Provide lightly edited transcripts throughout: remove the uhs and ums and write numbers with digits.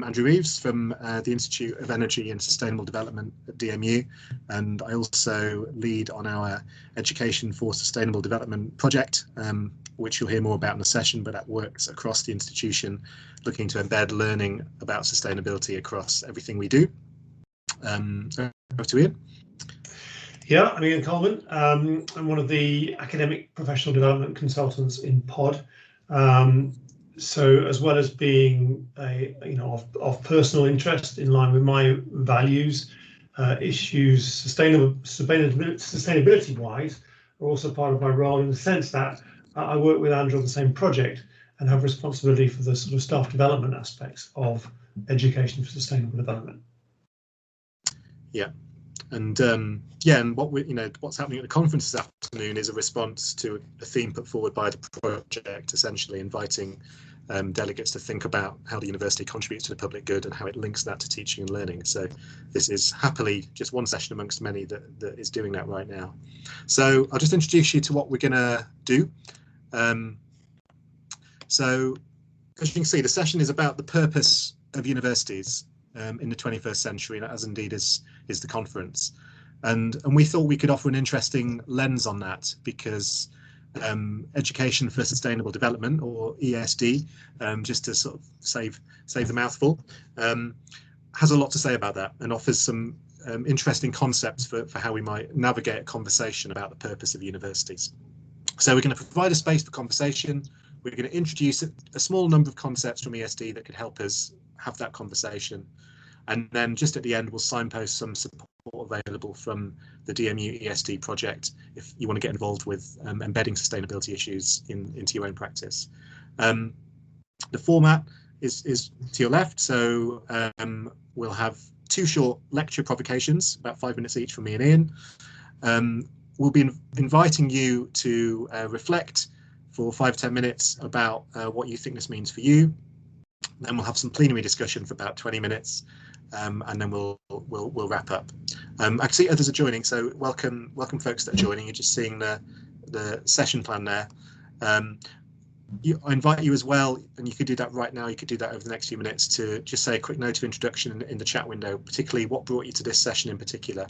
Andrew Reeves from the Institute of Energy and Sustainable Development at DMU, and I also lead on our Education for Sustainable Development project, which you'll hear more about in the session, but that works across the institution, looking to embed learning about sustainability across everything we do. Over to Ian. Yeah, I'm Ian Coleman. I'm one of the academic professional development consultants in POD. So as well as being of personal interest in line with my values, issues sustainability wise are also part of my role, in the sense that I work with Andrew on the same project and have responsibility for the sort of staff development aspects of education for sustainable development. Yeah. And and what's happening at the conference this afternoon is a response to a theme put forward by the project, essentially inviting delegates to think about how the university contributes to the public good and how it links that to teaching and learning. So this is happily just one session amongst many that is doing that right now. So I'll just introduce you to what we're going to do. So as you can see, the session is about the purpose of universities in the 21st century, as indeed is the conference, and we thought we could offer an interesting lens on that, because Education for Sustainable Development, or ESD, just to sort of save the mouthful, has a lot to say about that and offers some interesting concepts for how we might navigate a conversation about the purpose of universities. So we're going to provide a space for conversation. We're going to introduce a small number of concepts from ESD that could help us have that conversation. And then just at the end, we'll signpost some support available from the DMU ESD project if you want to get involved with embedding sustainability issues into your own practice. The format is to your left, so we'll have two short lecture provocations, about 5 minutes each from me and Ian. We'll be inviting you to reflect for 5-10 minutes about what you think this means for you. Then we'll have some plenary discussion for about 20 minutes, and then we'll wrap up. I can see others are joining, so welcome folks that are joining. You're just seeing the session plan there. I invite you as well, and you could do that right now. You could do that over the next few minutes, to just say a quick note of introduction in the chat window, particularly what brought you to this session in particular.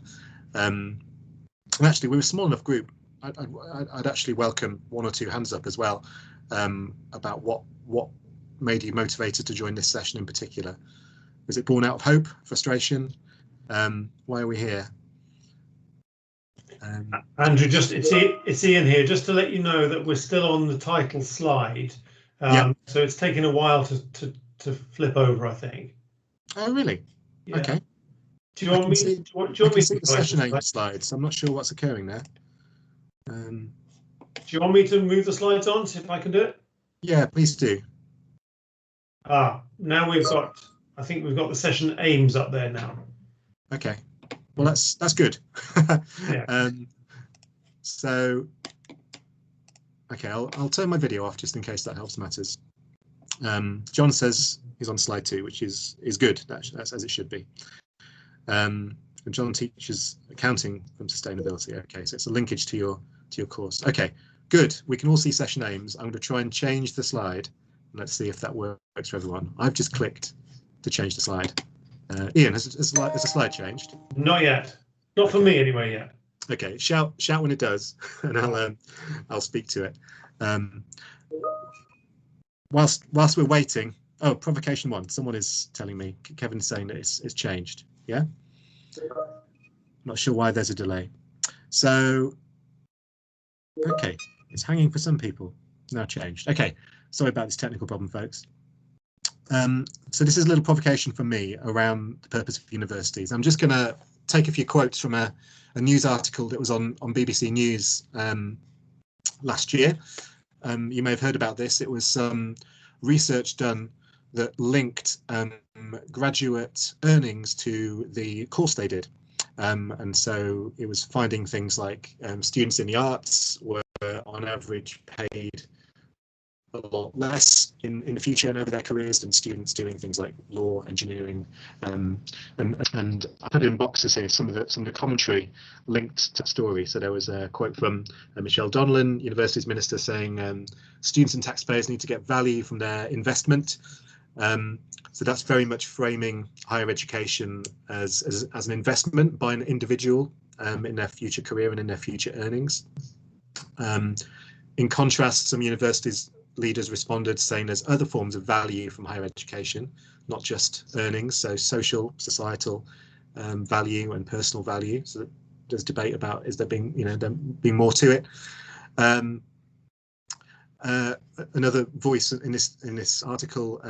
And actually, we're a small enough group. I'd actually welcome 1 or 2 hands up as well, about what made you motivated to join this session in particular. Was it born out of hope, frustration? Why are we here? Andrew, it's Ian here. Just to let you know that we're still on the title slide, Yep. So it's taken a while to flip over, I think. Oh, really? Yeah. Okay. Do you want me? See the session aim slides. I'm not sure what's occurring there. Do you want me to move the slides on? See if I can do it. Yeah, please do. Now I think we've got the session aims up there now. Okay. Well, that's good. Yeah. So, okay, I'll turn my video off just in case that helps matters. John says he's on slide 2, which is good. That's as it should be. And John teaches accounting from sustainability. Okay, so it's a linkage to your course. Okay, good. We can all see session aims. I'm going to try and change the slide. Let's see if that works for everyone. I've just clicked to change the slide. Ian, has the slide changed? Not yet. Not for me anyway yet. Okay, shout when it does, and I'll speak to it. Whilst we're waiting. Oh, provocation 1. Someone is telling me. Kevin's saying that it's changed. Yeah. Not sure why there's a delay. So, okay, it's hanging for some people. Now changed. Okay, sorry about this technical problem, folks. So this is a little provocation from me around the purpose of universities. I'm just going to take a few quotes from a news article that was on BBC News last year. You may have heard about this. It was some research done that linked graduate earnings to the course they did. And so it was finding things like students in the arts were on average paid a lot less in the future and over their careers than students doing things like law, engineering, and I put in boxes here some of the commentary linked to the story. So there was a quote from Michelle Donnellan, Universities Minister, saying students and taxpayers need to get value from their investment. So that's very much framing higher education as an investment by an individual in their future career and in their future earnings. In contrast, some universities leaders responded saying there's other forms of value from higher education, not just earnings, so social, societal value and personal value. So there's debate about is there being, there being more to it. Another voice in this article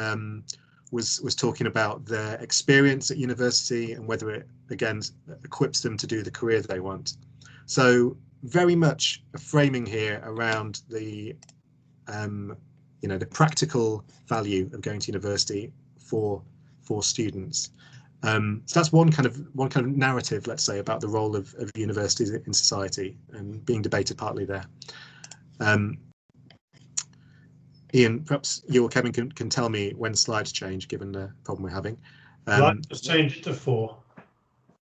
was talking about their experience at university and whether it again equips them to do the career they want. So very much a framing here around the the practical value of going to university for students. So that's one kind of narrative, let's say, about the role of universities in society and being debated partly there. Ian, perhaps you or Kevin can tell me when slides change, given the problem we're having. Let's change it to 4.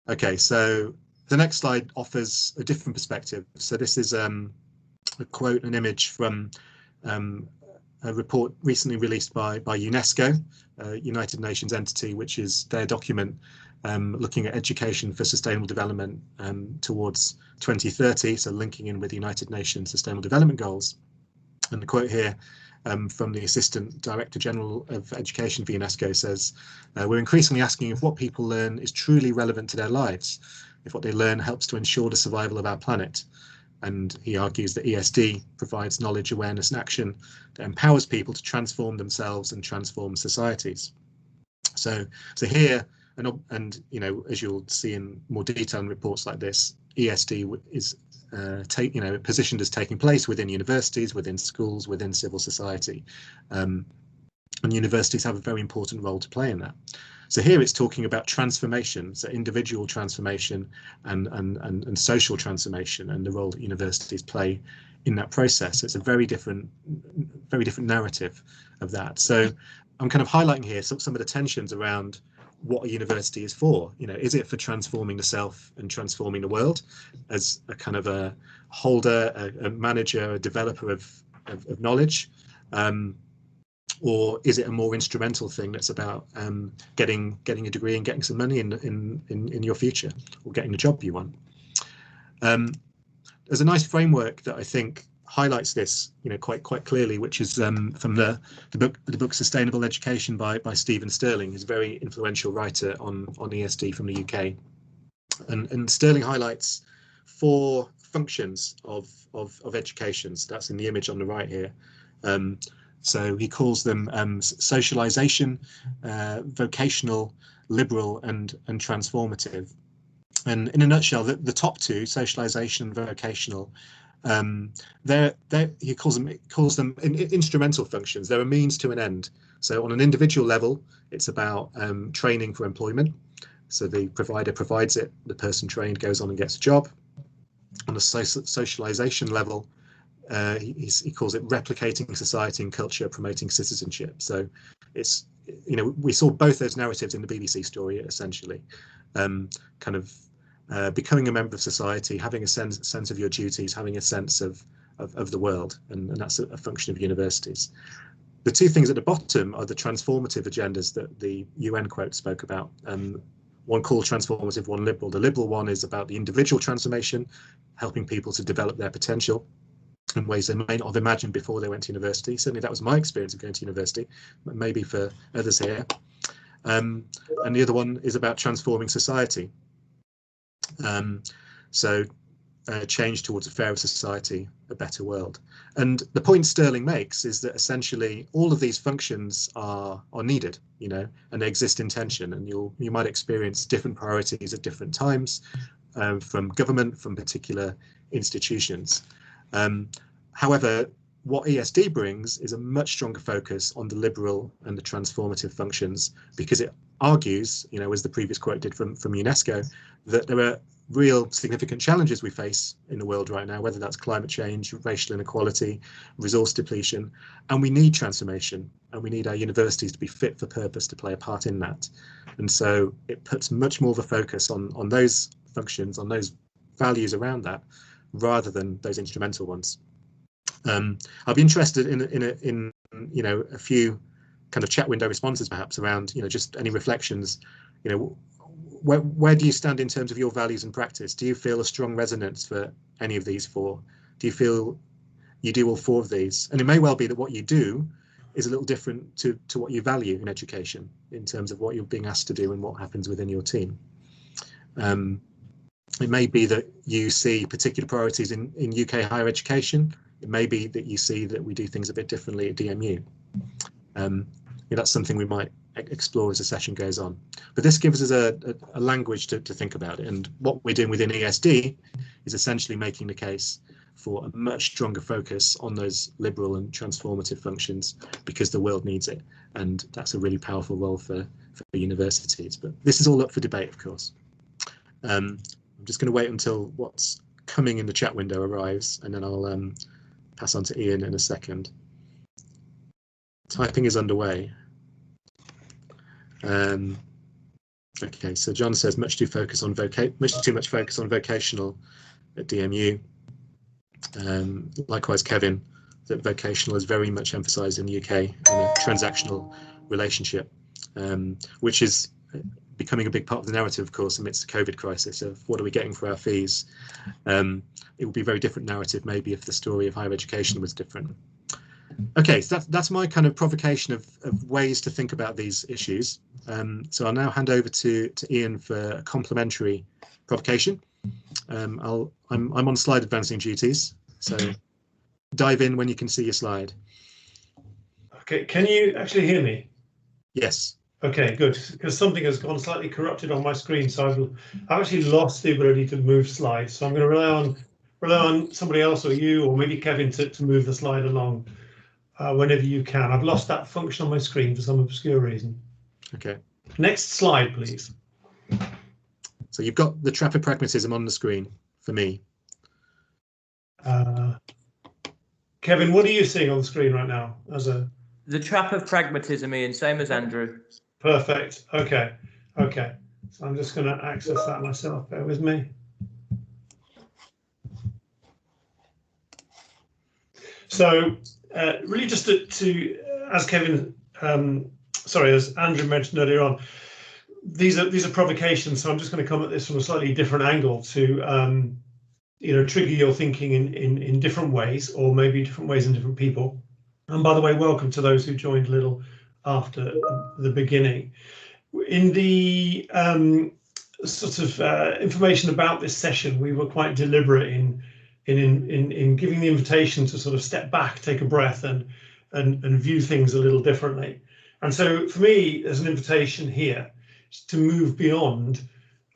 Okay, so the next slide offers a different perspective. So this is a quote, an image from a report recently released by UNESCO, United Nations entity, which is their document looking at education for sustainable development towards 2030, so linking in with the United Nations Sustainable Development Goals. And the quote here from the Assistant Director General of Education for UNESCO says, we're increasingly asking if what people learn is truly relevant to their lives, if what they learn helps to ensure the survival of our planet. And he argues that ESD provides knowledge, awareness and action that empowers people to transform themselves and transform societies. So here, and as you'll see in more detail in reports like this, ESD is positioned as taking place within universities, within schools, within civil society, and universities have a very important role to play in that. So here it's talking about transformation, so individual transformation and social transformation, and the role that universities play in that process. It's a very different narrative of that. So I'm kind of highlighting here some of the tensions around what a university is for. Is it for transforming the self and transforming the world as a kind of a holder, a manager, a developer of knowledge, or is it a more instrumental thing that's about getting a degree and getting some money in your future, or getting the job you want? There's a nice framework that I think highlights this, quite clearly, which is from the book Sustainable Education by Stephen Sterling. He's a very influential writer on ESD from the UK, and Sterling highlights 4 functions of education. So that's in the image on the right here. So he calls them socialization, vocational, liberal, and transformative. And in a nutshell, the top 2, socialization and vocational, he calls them instrumental functions. They're a means to an end. So on an individual level, it's about training for employment. So the provider provides it, the person trained goes on and gets a job. On a socialization level, he calls it replicating society and culture, promoting citizenship. So it's, we saw both those narratives in the BBC story, essentially, becoming a member of society, having a sense of your duties, having a sense of the world, and that's a function of universities. The 2 things at the bottom are the transformative agendas that the UN quote spoke about. One called transformative, one liberal. The liberal one is about the individual transformation, helping people to develop their potential in ways they may not have imagined before they went to university. Certainly that was my experience of going to university, maybe for others here. And the other one is about transforming society. Change towards a fairer society, a better world. And the point Sterling makes is that essentially all of these functions are needed, and they exist in tension, and you might experience different priorities at different times from government, from particular institutions. However, what ESD brings is a much stronger focus on the liberal and the transformative functions, because it argues, as the previous quote did from UNESCO, that there are real significant challenges we face in the world right now, whether that's climate change, racial inequality, resource depletion, and we need transformation, and we need our universities to be fit for purpose to play a part in that. And so it puts much more of a focus on those functions, on those values around that, rather than those instrumental ones. I'd be interested in a few kind of chat window responses, perhaps around, just any reflections. Where do you stand in terms of your values and practice? Do you feel a strong resonance for any of these four? Do you feel you do all four of these? And it may well be that what you do is a little different to what you value in education in terms of what you're being asked to do and what happens within your team. It may be that you see particular priorities in UK higher education. It may be that you see that we do things a bit differently at DMU. That's something we might explore as the session goes on. But this gives us a language to think about it. And what we're doing within ESD is essentially making the case for a much stronger focus on those liberal and transformative functions, because the world needs it. And that's a really powerful role for universities. But this is all up for debate, of course. I'm just going to wait until what's coming in the chat window arrives, and then I'll pass on to Ian in a second. Typing is underway. Okay, so John says much too much focus on vocational at DMU. Likewise, Kevin, that vocational is very much emphasised in the UK in a transactional relationship, which is becoming a big part of the narrative, of course, amidst the COVID crisis of what are we getting for our fees. It would be a very different narrative maybe if the story of higher education was different. Okay, so that's my kind of provocation of ways to think about these issues. So I'll now hand over to Ian for a complementary provocation. I'm on slide advancing duties, so dive in when you can see your slide. Okay, can you actually hear me? Yes. Okay, good, because something has gone slightly corrupted on my screen, so I've actually lost the ability to move slides. So I'm going to rely on somebody else, or you, or maybe Kevin, to move the slide along whenever you can. I've lost that function on my screen for some obscure reason. Okay. Next slide, please. So you've got the trap of pragmatism on the screen for me. Kevin, what are you seeing on the screen right now? The trap of pragmatism, Ian, same as Andrew. Perfect. Okay. So I'm just going to access that myself. Bear with me. So really just to as Kevin, as Andrew mentioned earlier on, these are provocations. So I'm just going to come at this from a slightly different angle to trigger your thinking in different ways, or maybe different ways in different people. And by the way, welcome to those who joined a little after the beginning. In the information about this session, we were quite deliberate in giving the invitation to sort of step back, take a breath, and view things a little differently. And so for me, there's an invitation here to move beyond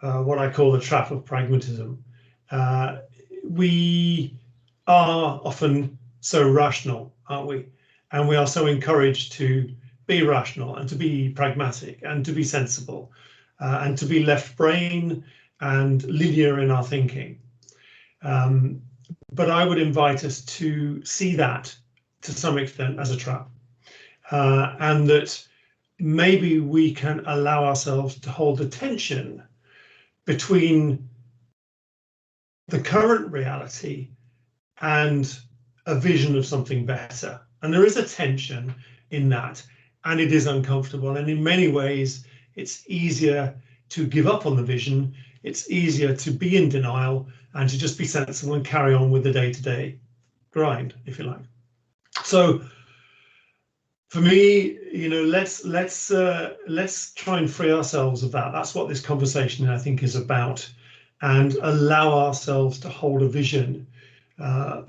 what I call the trap of pragmatism. We are often so rational, aren't we? And we are so encouraged to be rational and to be pragmatic and to be sensible and to be left brain and linear in our thinking. But I would invite us to see that to some extent as a trap, and that maybe we can allow ourselves to hold a tension between the current reality and a vision of something better. And there is a tension in that, and it is uncomfortable. And in many ways, it's easier to give up on the vision. It's easier to be in denial and to just be sensible and carry on with the day-to-day grind, if you like. So for me, let's try and free ourselves of that. That's what this conversation, I think, is about, and allow ourselves to hold a vision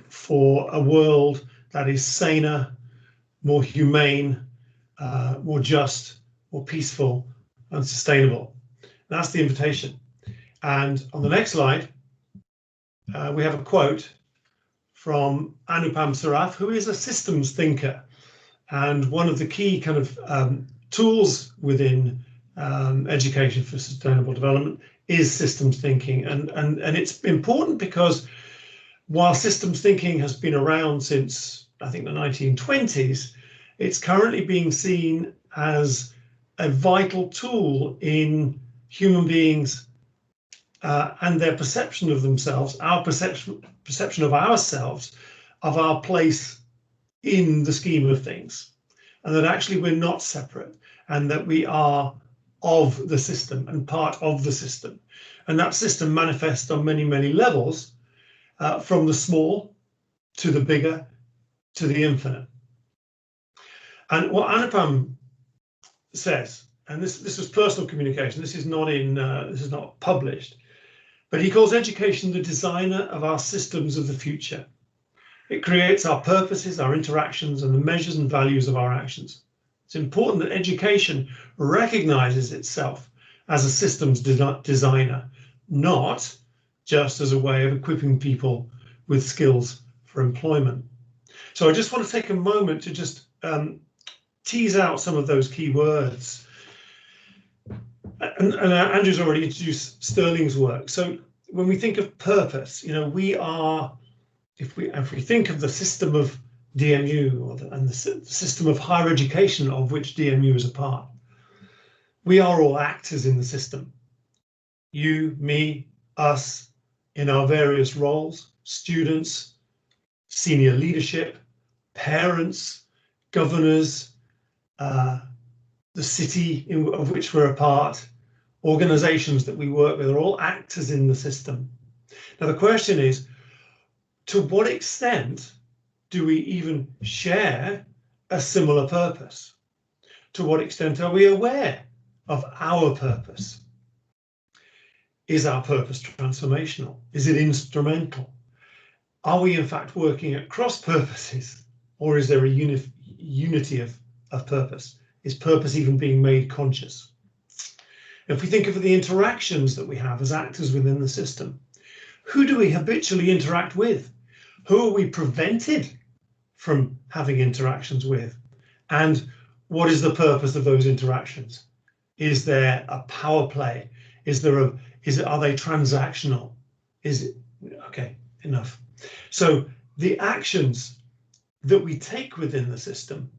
for a world that is saner, more humane, more just, more peaceful, and sustainable. That's the invitation. And on the next slide, we have a quote from Anupam Saraf, who is a systems thinker. And one of the key kind of tools within education for sustainable development is systems thinking. And it's important because while systems thinking has been around since, I think, the 1920s, it's currently being seen as a vital tool in human beings and their perception of themselves, our perception of ourselves, of our place in the scheme of things. and that actually we're not separate, and that we are of the system and part of the system. And that system manifests on many, many levels, from the small to the bigger to the infinite. And what Anupam says, and this was personal communication, this is not published, but he calls education the designer of our systems of the future. It creates our purposes, our interactions, and the measures and values of our actions. It's important that education recognizes itself as a systems designer, not just as a way of equipping people with skills for employment. So I just want to take a moment to just tease out some of those key words. And Andrew's already introduced Sterling's work. So when we think of purpose, you know, we are, if we think of the system of DMU and the system of higher education of which DMU is a part, we are all actors in the system. You, me, us, in our various roles, students, senior leadership, parents, governors, the city of which we're a part, organizations that we work with, are all actors in the system. Now the question is, to what extent do we even share a similar purpose? To what extent are we aware of our purpose? Is our purpose transformational? Is it instrumental? Are we in fact working at cross purposes, or is there a unity of purpose? Is purpose even being made conscious? If we think of the interactions that we have as actors within the system, who do we habitually interact with? Who are we prevented from having interactions with? And what is the purpose of those interactions? Is there a power play? Are they transactional? Okay, enough. So the actions that we take within the system,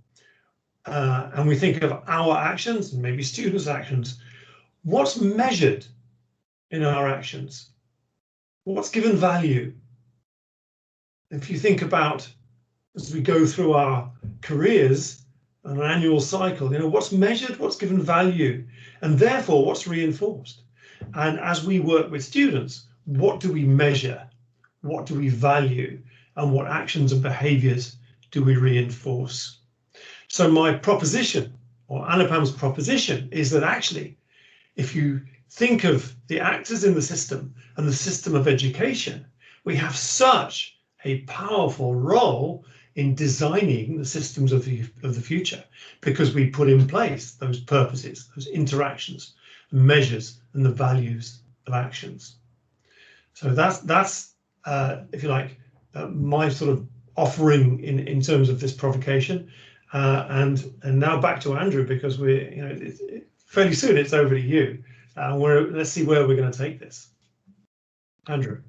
and we think of our actions and maybe students' actions, what's measured in our actions? What's given value? If you think about, as we go through our careers on an annual cycle, you know, what's measured, what's given value, and therefore what's reinforced? And as we work with students, what do we measure? What do we value? And what actions and behaviors do we reinforce? So my proposition, or Anupam's proposition, is that actually, if you think of the actors in the system and the system of education, we have such a powerful role in designing the systems of the future, because we put in place those purposes, those interactions, measures, and the values of actions. So that's if you like, my sort of offering in terms of this provocation. And now back to Andrew, because we're, you know, fairly soon it's over to you. Let's see where we're going to take this. Andrew.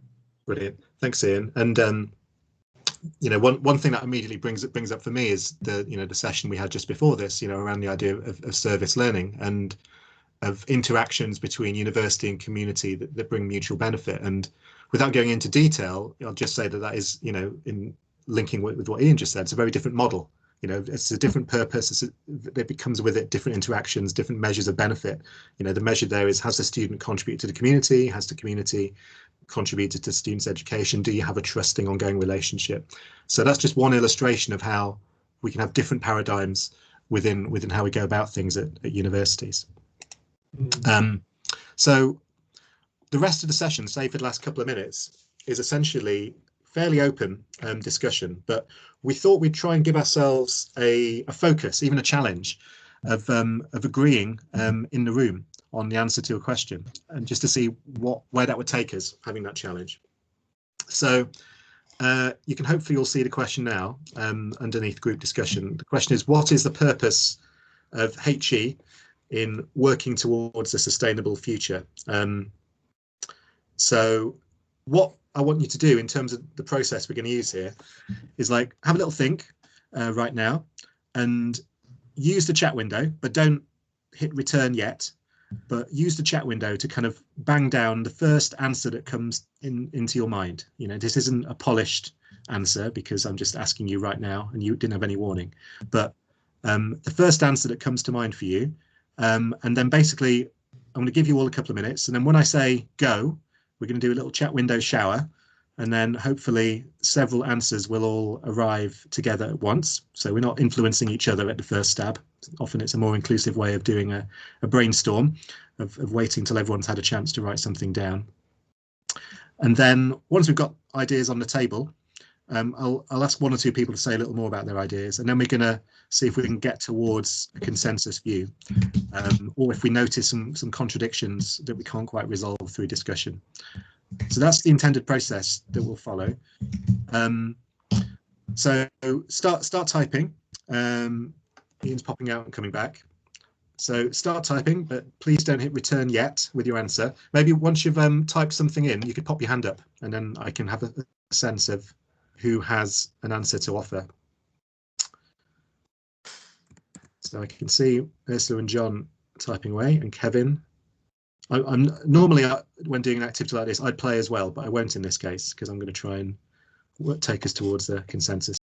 Brilliant, thanks, Ian. And you know, one thing that immediately brings up for me is the session we had just before this, you know, around the idea of service learning and of interactions between university and community that bring mutual benefit. And without going into detail, I'll just say that is, you know, in linking with what Ian just said, it's a very different model. You know, it's a different purpose. It becomes with it different interactions, different measures of benefit. You know, the measure there is, has the student contributed to the community? Has the community contributed to students' education? Do you have a trusting, ongoing relationship? So that's just one illustration of how we can have different paradigms within how we go about things at universities. So the rest of the session, say for the last couple of minutes, is essentially fairly open discussion, but we thought we'd try and give ourselves a focus, even a challenge of agreeing in the room on the answer to a question, and just to see where that would take us, having that challenge. So you can hopefully all see the question now underneath group discussion. The question is, what is the purpose of HE in working towards a sustainable future? So what I want you to do in terms of the process we're going to use here is like have a little think right now and use the chat window, but don't hit return yet, but use the chat window to kind of bang down the first answer that comes into your mind. You know, this isn't a polished answer because I'm just asking you right now and you didn't have any warning, but the first answer that comes to mind for you. And then basically, I'm going to give you all a couple of minutes. And then when I say go, we're going to do a little chat window shower. And then hopefully several answers will all arrive together at once. So we're not influencing each other at the first stab. Often it's a more inclusive way of doing a brainstorm, of waiting till everyone's had a chance to write something down. And then once we've got ideas on the table, I'll ask one or two people to say a little more about their ideas, and then we're going to see if we can get towards a consensus view, or if we notice some contradictions that we can't quite resolve through discussion. So that's the intended process that we'll follow. So start typing. Ian's popping out and coming back. So start typing, but please don't hit return yet with your answer. Maybe once you've typed something in, you could pop your hand up, and then I can have a sense of who has an answer to offer. So I can see Ursula and John typing away, and Kevin. I'm normally, when doing an activity like this, I'd play as well, but I won't in this case because I'm going to try and take us towards the consensus.